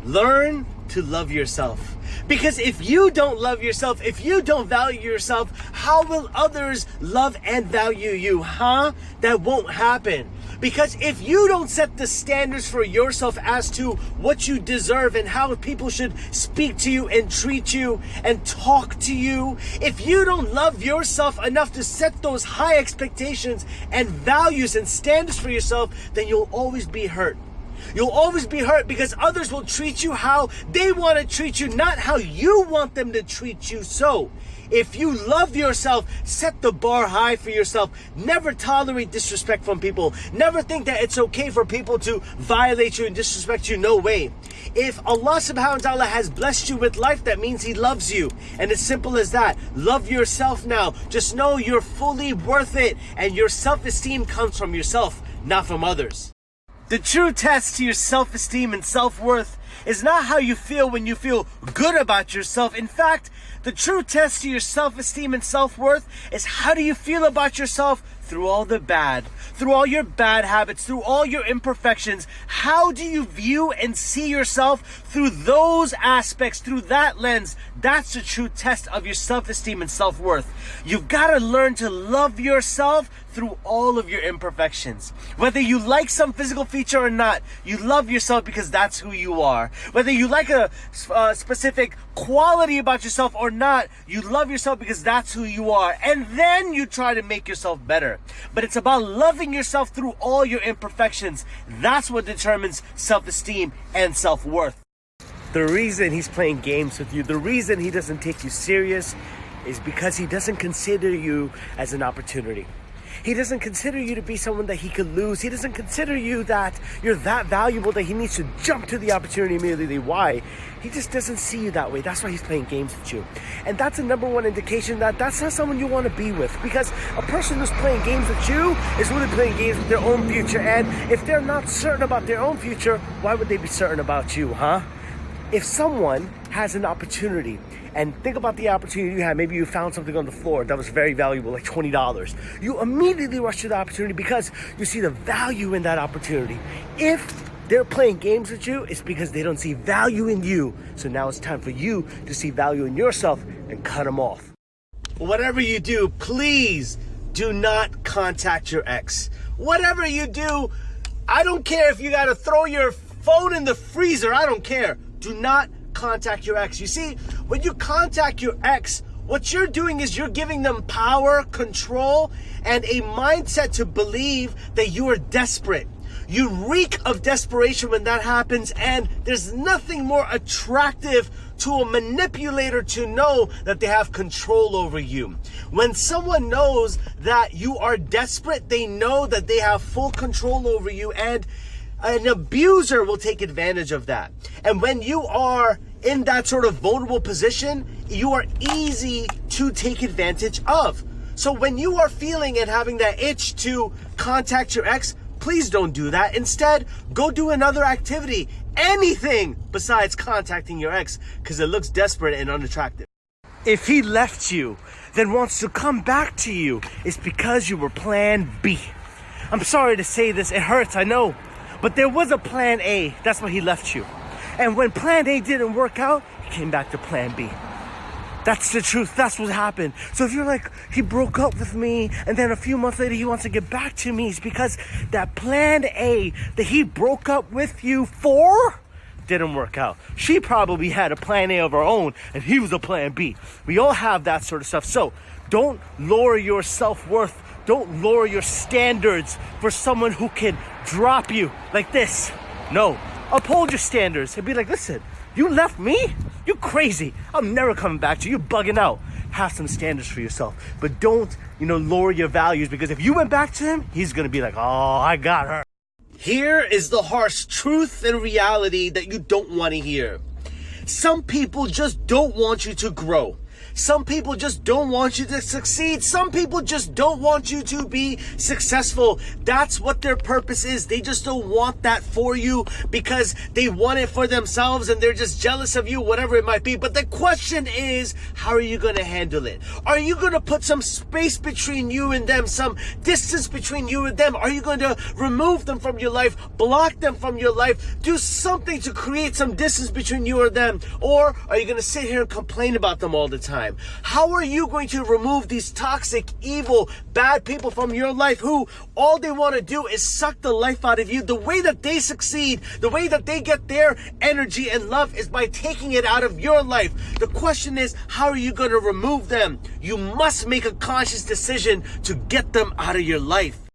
Learn to love yourself. Because if you don't love yourself, if you don't value yourself, how will others love and value you, huh? That won't happen. Because if you don't set the standards for yourself as to what you deserve and how people should speak to you and treat you and talk to you, if you don't love yourself enough to set those high expectations and values and standards for yourself, then you'll always be hurt. You'll always be hurt because others will treat you how they want to treat you, not how you want them to treat you. So, if you love yourself, set the bar high for yourself. Never tolerate disrespect from people. Never think that it's okay for people to violate you and disrespect you. No way. If Allah subhanahu wa ta'ala has blessed you with life, that means He loves you. And it's simple as that. Love yourself now. Just know you're fully worth it. And your self-esteem comes from yourself, not from others. The true test to your self-esteem and self-worth is not how you feel when you feel good about yourself. In fact, the true test to your self-esteem and self-worth is how do you feel about yourself through all the bad, through all your bad habits, through all your imperfections. How do you view and see yourself through those aspects, through that lens? That's the true test of your self-esteem and self-worth. You've got to learn to love yourself through all of your imperfections. Whether you like some physical feature or not, you love yourself because that's who you are. Whether you like a specific quality about yourself or not, you love yourself because that's who you are. And then you try to make yourself better. But it's about loving yourself through all your imperfections. That's what determines self-esteem and self-worth. The reason he's playing games with you, the reason he doesn't take you serious is because he doesn't consider you as an opportunity. He doesn't consider you to be someone that he could lose. He doesn't consider you that you're that valuable that he needs to jump to the opportunity immediately. Why? He just doesn't see you that way. That's why he's playing games with you. And that's the number one indication that that's not someone you want to be with. Because a person who's playing games with you is really playing games with their own future. And if they're not certain about their own future, why would they be certain about you, huh? If someone has an opportunity, and think about the opportunity you had, maybe you found something on the floor that was very valuable, like $20. You immediately rush to the opportunity because you see the value in that opportunity. If they're playing games with you, it's because they don't see value in you. So now it's time for you to see value in yourself and cut them off. Whatever you do, please do not contact your ex. Whatever you do, I don't care if you got to throw your phone in the freezer. I don't care. Do not contact your ex. You see, when you contact your ex, what you're doing is you're giving them power, control, and a mindset to believe that you are desperate. You reek of desperation when that happens, and there's nothing more attractive to a manipulator to know that they have control over you. When someone knows that you are desperate, they know that they have full control over you, and an abuser will take advantage of that. And when you are in that sort of vulnerable position, you are easy to take advantage of. So when you are feeling and having that itch to contact your ex, please don't do that. Instead, go do another activity, anything besides contacting your ex, because it looks desperate and unattractive. If he left you, then wants to come back to you, it's because you were plan B. I'm sorry to say this, it hurts, I know. But there was a plan A. That's why he left you. And when plan A didn't work out, he came back to plan B. That's the truth. That's what happened. So if you're like, he broke up with me, and then a few months later he wants to get back to me, it's because that plan A that he broke up with you for didn't work out. She probably had a plan A of her own, and he was a plan B. We all have that sort of stuff. So don't lower your self-worth. Don't lower your standards for someone who can drop you like this. No, uphold your standards and be like, listen, you left me? You crazy. I'm never coming back to you. You're bugging out. Have some standards for yourself. But don't, lower your values, because if you went back to him, he's going to be like, oh, I got her. Here is the harsh truth and reality that you don't want to hear. Some people just don't want you to grow. Some people just don't want you to succeed. Some people just don't want you to be successful. That's what their purpose is. They just don't want that for you because they want it for themselves and they're just jealous of you, whatever it might be. But the question is, how are you going to handle it? Are you going to put some space between you and them, some distance between you and them? Are you going to remove them from your life, block them from your life, do something to create some distance between you and them? Or are you going to sit here and complain about them all the time? How are you going to remove these toxic, evil, bad people from your life who all they want to do is suck the life out of you? The way that they succeed, the way that they get their energy and love is by taking it out of your life. The question is, how are you going to remove them? You must make a conscious decision to get them out of your life.